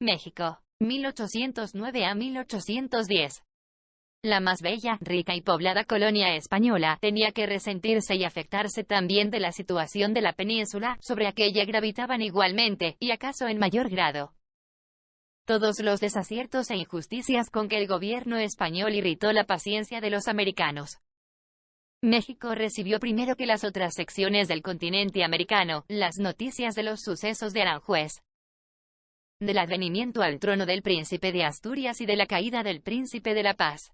México, 1809 a 1810. La más bella, rica y poblada colonia española, tenía que resentirse y afectarse también de la situación de la península, sobre aquella gravitaban igualmente, y acaso en mayor grado, todos los desaciertos e injusticias con que el gobierno español irritó la paciencia de los americanos. México recibió primero que las otras secciones del continente americano, las noticias de los sucesos de Aranjuez, del advenimiento al trono del príncipe de Asturias y de la caída del príncipe de la Paz.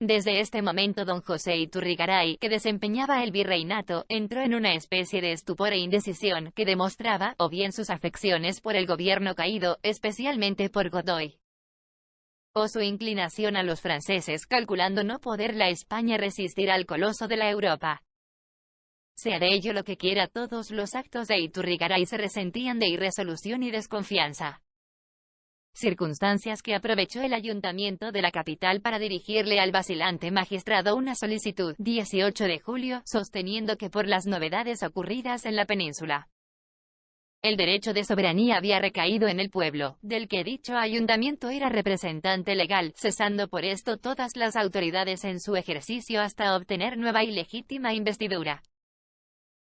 Desde este momento don José Iturrigaray, que desempeñaba el virreinato, entró en una especie de estupor e indecisión, que demostraba, o bien sus afecciones por el gobierno caído, especialmente por Godoy, o su inclinación a los franceses, calculando no poder la España resistir al coloso de la Europa. Sea de ello lo que quiera, todos los actos de Iturrigaray se resentían de irresolución y desconfianza. Circunstancias que aprovechó el ayuntamiento de la capital para dirigirle al vacilante magistrado una solicitud, 18 de julio, sosteniendo que por las novedades ocurridas en la península, el derecho de soberanía había recaído en el pueblo, del que dicho ayuntamiento era representante legal, cesando por esto todas las autoridades en su ejercicio hasta obtener nueva y legítima investidura.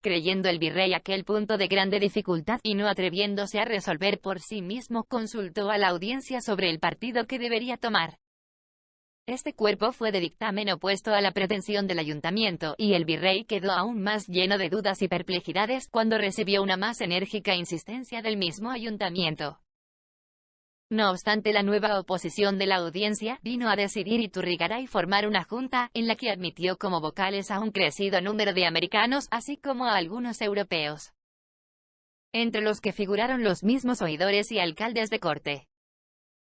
Creyendo el virrey aquel punto de grande dificultad, y no atreviéndose a resolver por sí mismo, consultó a la audiencia sobre el partido que debería tomar. Este cuerpo fue de dictamen opuesto a la pretensión del ayuntamiento, y el virrey quedó aún más lleno de dudas y perplejidades, cuando recibió una más enérgica insistencia del mismo ayuntamiento. No obstante la nueva oposición de la audiencia, vino a decidir Iturrigaray formar una junta, en la que admitió como vocales a un crecido número de americanos, así como a algunos europeos, entre los que figuraron los mismos oidores y alcaldes de corte.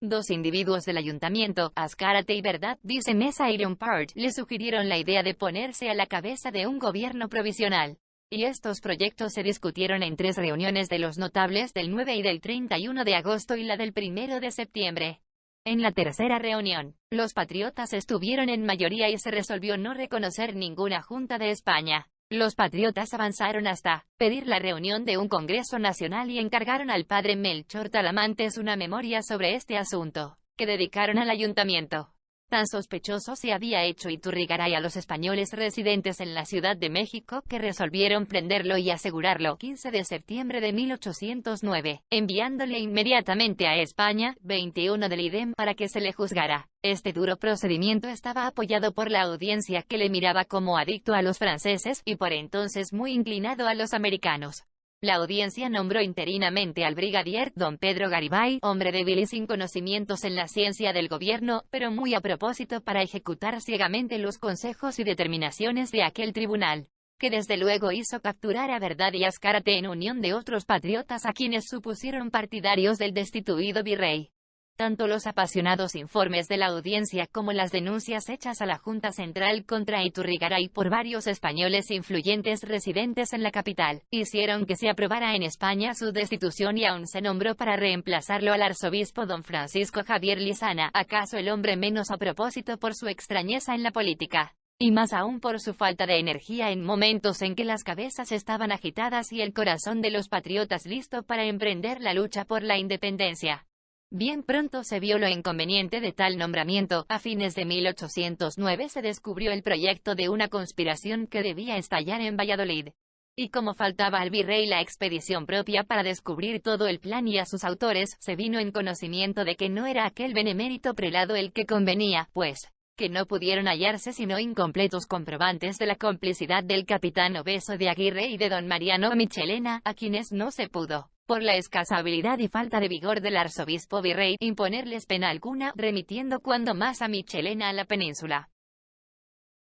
Dos individuos del ayuntamiento, Azcárate y Verdad, dice Mesa y Lompard, le sugirieron la idea de ponerse a la cabeza de un gobierno provisional. Y estos proyectos se discutieron en 3 reuniones de los notables del 9 y del 31 de agosto y la del 1 de septiembre. En la tercera reunión, los patriotas estuvieron en mayoría y se resolvió no reconocer ninguna Junta de España. Los patriotas avanzaron hasta pedir la reunión de un Congreso Nacional y encargaron al padre Melchor Talamantes una memoria sobre este asunto, que dedicaron al ayuntamiento. Tan sospechoso se había hecho Iturrigaray a los españoles residentes en la Ciudad de México, que resolvieron prenderlo y asegurarlo 15 de septiembre de 1809, enviándole inmediatamente a España, 21 del idem, para que se le juzgara. Este duro procedimiento estaba apoyado por la audiencia, que le miraba como adicto a los franceses, y por entonces muy inclinado a los americanos. La audiencia nombró interinamente al brigadier don Pedro Garibay, hombre débil y sin conocimientos en la ciencia del gobierno, pero muy a propósito para ejecutar ciegamente los consejos y determinaciones de aquel tribunal, que desde luego hizo capturar a Verdad y Azcárate en unión de otros patriotas a quienes supusieron partidarios del destituido virrey. Tanto los apasionados informes de la audiencia como las denuncias hechas a la Junta Central contra Iturrigaray por varios españoles influyentes residentes en la capital, hicieron que se aprobara en España su destitución y aún se nombró para reemplazarlo al arzobispo don Francisco Javier Lizana, acaso el hombre menos a propósito por su extrañeza en la política, y más aún por su falta de energía en momentos en que las cabezas estaban agitadas y el corazón de los patriotas listo para emprender la lucha por la independencia. Bien pronto se vio lo inconveniente de tal nombramiento. A fines de 1809 se descubrió el proyecto de una conspiración que debía estallar en Valladolid. Y como faltaba al virrey la expedición propia para descubrir todo el plan y a sus autores, se vino en conocimiento de que no era aquel benemérito prelado el que convenía, pues, que no pudieron hallarse sino incompletos comprobantes de la complicidad del capitán Obeso de Aguirre y de don Mariano Michelena, a quienes no se pudo, por la escasa habilidad y falta de vigor del arzobispo virrey, imponerles pena alguna, remitiendo cuando más a Michelena a la península.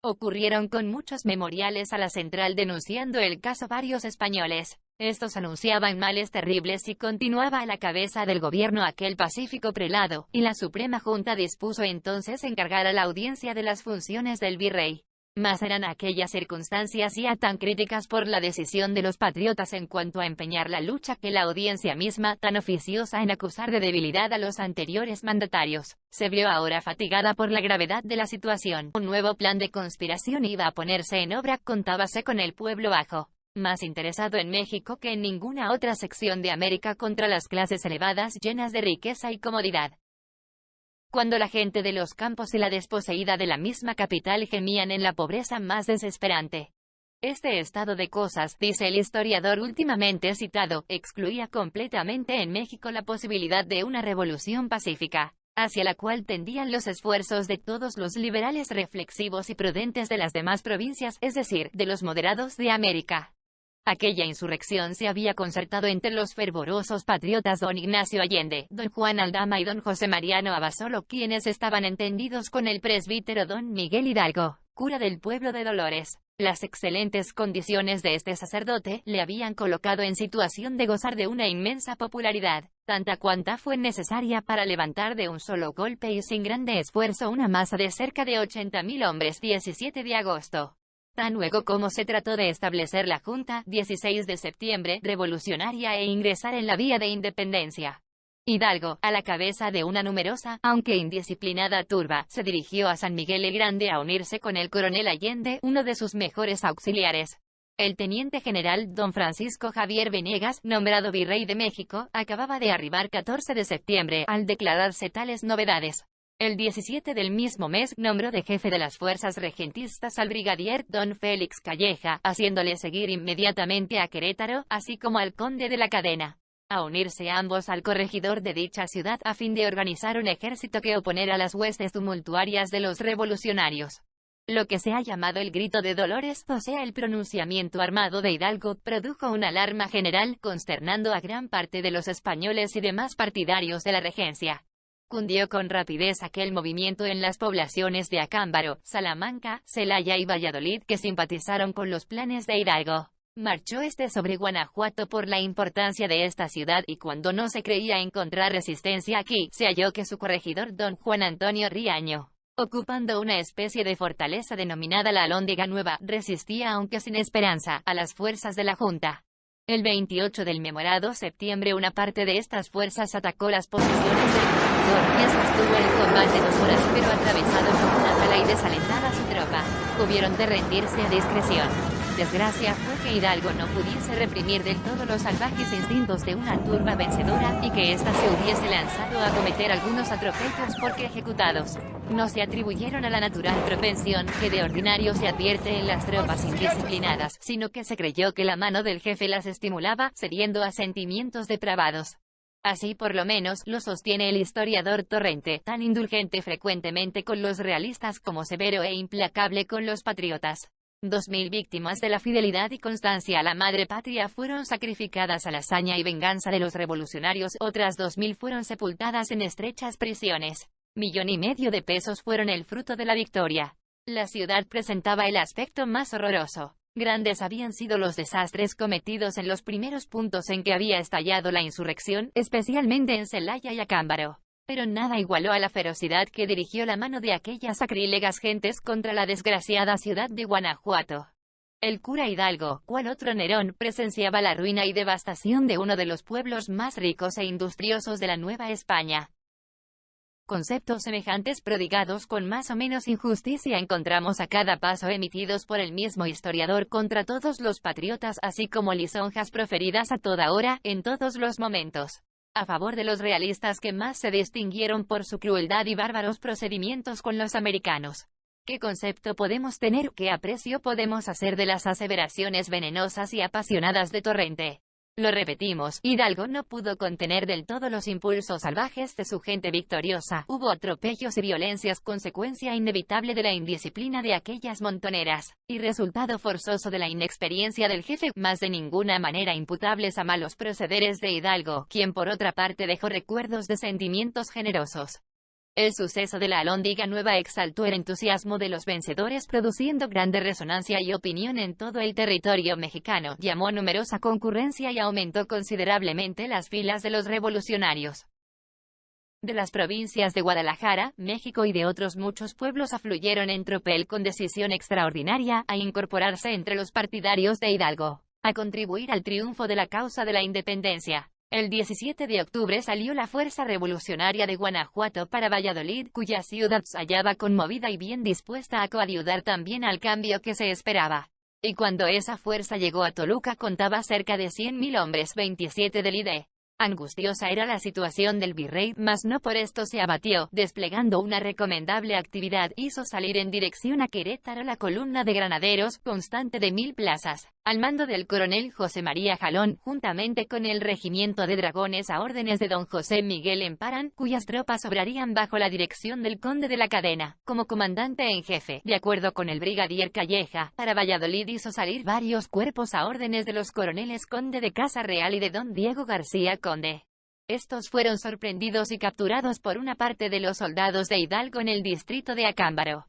Ocurrieron con muchos memoriales a la central denunciando el caso varios españoles. Estos anunciaban males terribles y continuaba a la cabeza del gobierno aquel pacífico prelado, y la Suprema Junta dispuso entonces encargar a la audiencia de las funciones del virrey. Mas eran aquellas circunstancias ya tan críticas por la decisión de los patriotas en cuanto a empeñar la lucha, que la audiencia misma, tan oficiosa en acusar de debilidad a los anteriores mandatarios, se vio ahora fatigada por la gravedad de la situación. Un nuevo plan de conspiración iba a ponerse en obra, contábase con el pueblo bajo más interesado en México que en ninguna otra sección de América contra las clases elevadas llenas de riqueza y comodidad. Cuando la gente de los campos y la desposeída de la misma capital gemían en la pobreza más desesperante. Este estado de cosas, dice el historiador últimamente citado, excluía completamente en México la posibilidad de una revolución pacífica, hacia la cual tendían los esfuerzos de todos los liberales reflexivos y prudentes de las demás provincias, es decir, de los moderados de América. Aquella insurrección se había concertado entre los fervorosos patriotas don Ignacio Allende, don Juan Aldama y don José Mariano Abasolo, quienes estaban entendidos con el presbítero don Miguel Hidalgo, cura del pueblo de Dolores. Las excelentes condiciones de este sacerdote le habían colocado en situación de gozar de una inmensa popularidad, tanta cuanta fue necesaria para levantar de un solo golpe y sin grande esfuerzo una masa de cerca de 80.000 hombres. 17 de agosto. Tan luego como se trató de establecer la Junta, 16 de septiembre, revolucionaria e ingresar en la vía de independencia. Hidalgo, a la cabeza de una numerosa, aunque indisciplinada turba, se dirigió a San Miguel el Grande a unirse con el coronel Allende, uno de sus mejores auxiliares. El teniente general don Francisco Javier Venegas, nombrado virrey de México, acababa de arribar 14 de septiembre, al declararse tales novedades. El 17 del mismo mes, nombró de jefe de las fuerzas regentistas al brigadier don Félix Calleja, haciéndole seguir inmediatamente a Querétaro, así como al conde de la Cadena. A unirse ambos al corregidor de dicha ciudad a fin de organizar un ejército que oponera a las huestes tumultuarias de los revolucionarios. Lo que se ha llamado el Grito de Dolores, o sea el pronunciamiento armado de Hidalgo, produjo una alarma general, consternando a gran parte de los españoles y demás partidarios de la regencia. Cundió con rapidez aquel movimiento en las poblaciones de Acámbaro, Salamanca, Celaya y Valladolid, que simpatizaron con los planes de Hidalgo. Marchó sobre Guanajuato por la importancia de esta ciudad y cuando no se creía encontrar resistencia aquí, se halló que su corregidor don Juan Antonio Riaño, ocupando una especie de fortaleza denominada la Alhóndiga Nueva, resistía aunque sin esperanza, a las fuerzas de la Junta. El 28 del memorado septiembre una parte de estas fuerzas atacó las posiciones del corregidor, quien sostuvo el combate 2 horas pero atravesado por una mala y desalentada su tropa, hubieron de rendirse a discreción. Desgracia fue que Hidalgo no pudiese reprimir del todo los salvajes instintos de una turba vencedora, y que ésta se hubiese lanzado a cometer algunos atropellos porque ejecutados no se atribuyeron a la natural propensión que de ordinario se advierte en las tropas indisciplinadas, sino que se creyó que la mano del jefe las estimulaba, cediendo a sentimientos depravados. Así por lo menos lo sostiene el historiador Torrente, tan indulgente frecuentemente con los realistas como severo e implacable con los patriotas. 2.000 víctimas de la fidelidad y constancia a la madre patria fueron sacrificadas a la hazaña y venganza de los revolucionarios, otras 2.000 fueron sepultadas en estrechas prisiones. 1,5 millones de pesos fueron el fruto de la victoria. La ciudad presentaba el aspecto más horroroso. Grandes habían sido los desastres cometidos en los primeros puntos en que había estallado la insurrección, especialmente en Celaya y Acámbaro. Pero nada igualó a la ferocidad que dirigió la mano de aquellas sacrílegas gentes contra la desgraciada ciudad de Guanajuato. El cura Hidalgo, cual otro Nerón, presenciaba la ruina y devastación de uno de los pueblos más ricos e industriosos de la Nueva España. Conceptos semejantes prodigados con más o menos injusticia encontramos a cada paso emitidos por el mismo historiador contra todos los patriotas, así como lisonjas proferidas a toda hora, en todos los momentos, a favor de los realistas que más se distinguieron por su crueldad y bárbaros procedimientos con los americanos. ¿Qué concepto podemos tener, qué aprecio podemos hacer de las aseveraciones venenosas y apasionadas de Torrente? Lo repetimos, Hidalgo no pudo contener del todo los impulsos salvajes de su gente victoriosa. Hubo atropellos y violencias, consecuencia inevitable de la indisciplina de aquellas montoneras, y resultado forzoso de la inexperiencia del jefe, más de ninguna manera imputables a malos procederes de Hidalgo, quien por otra parte dejó recuerdos de sentimientos generosos. El suceso de la Alhóndiga Nueva exaltó el entusiasmo de los vencedores, produciendo grande resonancia y opinión en todo el territorio mexicano, llamó numerosa concurrencia y aumentó considerablemente las filas de los revolucionarios. De las provincias de Guadalajara, México y de otros muchos pueblos afluyeron en tropel con decisión extraordinaria a incorporarse entre los partidarios de Hidalgo, a contribuir al triunfo de la causa de la independencia. El 17 de octubre salió la Fuerza Revolucionaria de Guanajuato para Valladolid, cuya ciudad se hallaba conmovida y bien dispuesta a coadyuvar también al cambio que se esperaba. y cuando esa fuerza llegó a Toluca contaba cerca de 100.000 hombres, 27 del ID. Angustiosa era la situación del virrey, mas no por esto se abatió. Desplegando una recomendable actividad, hizo salir en dirección a Querétaro la columna de granaderos, constante de 1000 plazas, al mando del coronel José María Jalón, juntamente con el regimiento de dragones a órdenes de don José Miguel Emparán, cuyas tropas obrarían bajo la dirección del conde de la Cadena, como comandante en jefe. De acuerdo con el brigadier Calleja, para Valladolid hizo salir varios cuerpos a órdenes de los coroneles conde de Casa Real y de don Diego García Conde. Estos fueron sorprendidos y capturados por una parte de los soldados de Hidalgo en el distrito de Acámbaro.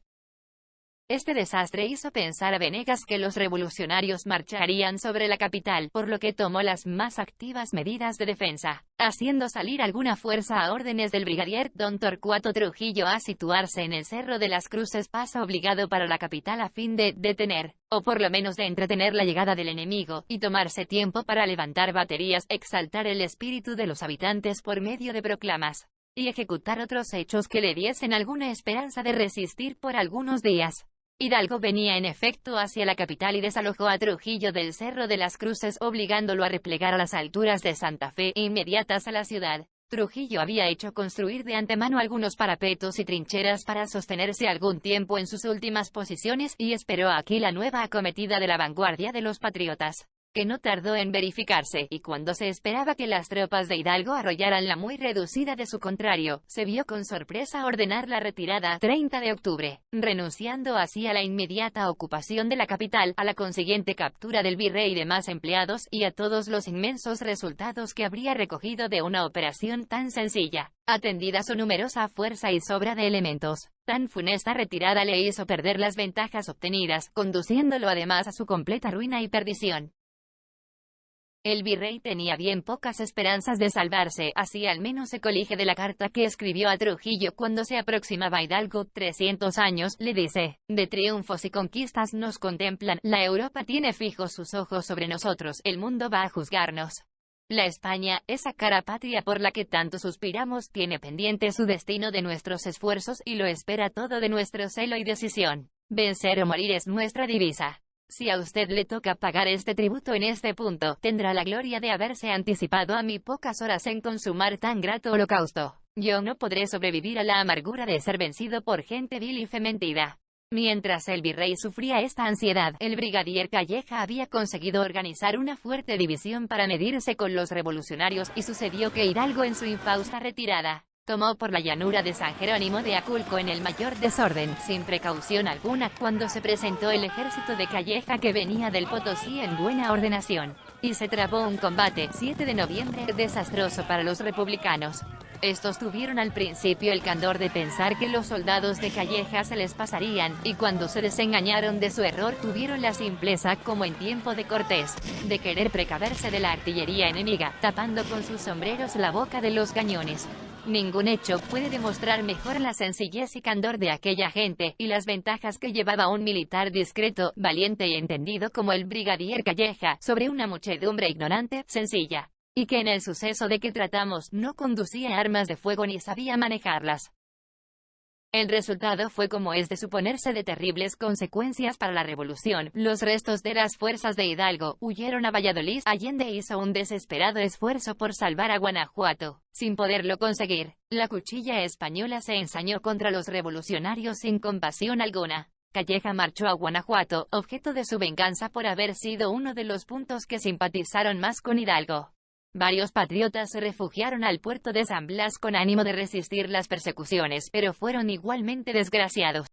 Este desastre hizo pensar a Venegas que los revolucionarios marcharían sobre la capital, por lo que tomó las más activas medidas de defensa, haciendo salir alguna fuerza a órdenes del brigadier don Torcuato Trujillo a situarse en el Cerro de las Cruces, paso obligado para la capital a fin de detener, o por lo menos de entretener la llegada del enemigo, y tomarse tiempo para levantar baterías, exaltar el espíritu de los habitantes por medio de proclamas, y ejecutar otros hechos que le diesen alguna esperanza de resistir por algunos días. Hidalgo venía en efecto hacia la capital y desalojó a Trujillo del Cerro de las Cruces, obligándolo a replegar a las alturas de Santa Fe, inmediatas a la ciudad. Trujillo había hecho construir de antemano algunos parapetos y trincheras para sostenerse algún tiempo en sus últimas posiciones, y esperó aquí la nueva acometida de la vanguardia de los patriotas, que no tardó en verificarse, y cuando se esperaba que las tropas de Hidalgo arrollaran la muy reducida de su contrario, se vio con sorpresa ordenar la retirada 30 de octubre, renunciando así a la inmediata ocupación de la capital, a la consiguiente captura del virrey y demás empleados, y a todos los inmensos resultados que habría recogido de una operación tan sencilla. Atendida su numerosa fuerza y sobra de elementos, tan funesta retirada le hizo perder las ventajas obtenidas, conduciéndolo además a su completa ruina y perdición. El virrey tenía bien pocas esperanzas de salvarse, así al menos se colige de la carta que escribió a Trujillo cuando se aproximaba a Hidalgo. 300 años, le dice, de triunfos y conquistas nos contemplan, la Europa tiene fijos sus ojos sobre nosotros, el mundo va a juzgarnos. La España, esa cara patria por la que tanto suspiramos, tiene pendiente su destino de nuestros esfuerzos y lo espera todo de nuestro celo y decisión. Vencer o morir es nuestra divisa. Si a usted le toca pagar este tributo en este punto, tendrá la gloria de haberse anticipado a mí pocas horas en consumar tan grato holocausto. Yo no podré sobrevivir a la amargura de ser vencido por gente vil y fementida. Mientras el virrey sufría esta ansiedad, el brigadier Calleja había conseguido organizar una fuerte división para medirse con los revolucionarios, y sucedió que Hidalgo en su infausta retirada tomó por la llanura de San Jerónimo de Aculco en el mayor desorden, sin precaución alguna, cuando se presentó el ejército de Calleja que venía del Potosí en buena ordenación, y se trabó un combate, 7 de noviembre, desastroso para los republicanos. Estos tuvieron al principio el candor de pensar que los soldados de Calleja se les pasarían, y cuando se desengañaron de su error tuvieron la simpleza, como en tiempo de Cortés, de querer precaverse de la artillería enemiga, tapando con sus sombreros la boca de los cañones. Ningún hecho puede demostrar mejor la sencillez y candor de aquella gente, y las ventajas que llevaba un militar discreto, valiente y entendido como el brigadier Calleja, sobre una muchedumbre ignorante, sencilla, y que en el suceso de que tratamos no conducía armas de fuego ni sabía manejarlas. El resultado fue, como es de suponerse, de terribles consecuencias para la revolución. Los restos de las fuerzas de Hidalgo huyeron a Valladolid. Allende hizo un desesperado esfuerzo por salvar a Guanajuato. Sin poderlo conseguir, la cuchilla española se ensañó contra los revolucionarios sin compasión alguna. Calleja marchó a Guanajuato, objeto de su venganza por haber sido uno de los puntos que simpatizaron más con Hidalgo. Varios patriotas se refugiaron al puerto de San Blas con ánimo de resistir las persecuciones, pero fueron igualmente desgraciados.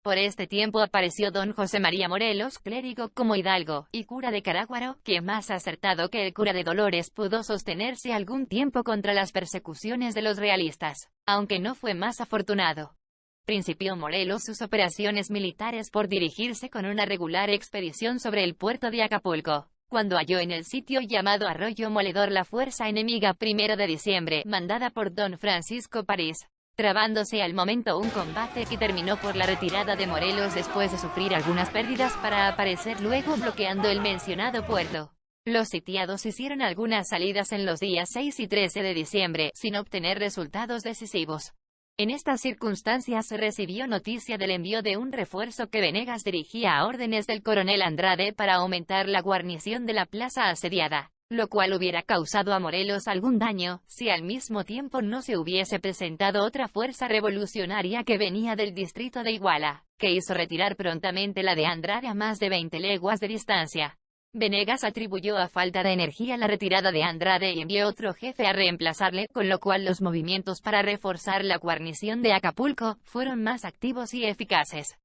Por este tiempo apareció don José María Morelos, clérigo como Hidalgo, y cura de Caráguaro, que más acertado que el cura de Dolores pudo sostenerse algún tiempo contra las persecuciones de los realistas, aunque no fue más afortunado. Principió Morelos sus operaciones militares por dirigirse con una regular expedición sobre el puerto de Acapulco, cuando halló en el sitio llamado Arroyo Moledor la fuerza enemiga 1 de diciembre, mandada por don Francisco París, trabándose al momento un combate que terminó por la retirada de Morelos después de sufrir algunas pérdidas para aparecer luego bloqueando el mencionado puerto. Los sitiados hicieron algunas salidas en los días 6 y 13 de diciembre, sin obtener resultados decisivos. En estas circunstancias se recibió noticia del envío de un refuerzo que Venegas dirigía a órdenes del coronel Andrade para aumentar la guarnición de la plaza asediada, lo cual hubiera causado a Morelos algún daño, si al mismo tiempo no se hubiese presentado otra fuerza revolucionaria que venía del distrito de Iguala, que hizo retirar prontamente la de Andrade a más de 20 leguas de distancia. Venegas atribuyó a falta de energía la retirada de Andrade y envió otro jefe a reemplazarle, con lo cual los movimientos para reforzar la guarnición de Acapulco fueron más activos y eficaces.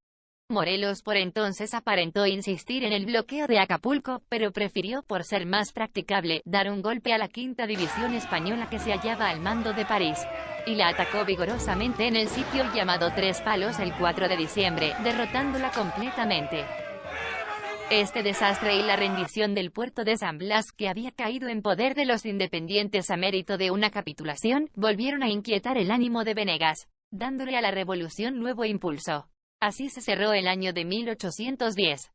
Morelos por entonces aparentó insistir en el bloqueo de Acapulco, pero prefirió, por ser más practicable, dar un golpe a la quinta división española que se hallaba al mando de París, y la atacó vigorosamente en el sitio llamado Tres Palos el 4 de diciembre, derrotándola completamente. Este desastre y la rendición del puerto de San Blas, que había caído en poder de los independientes a mérito de una capitulación, volvieron a inquietar el ánimo de Venegas, dándole a la revolución nuevo impulso. Así se cerró el año de 1810.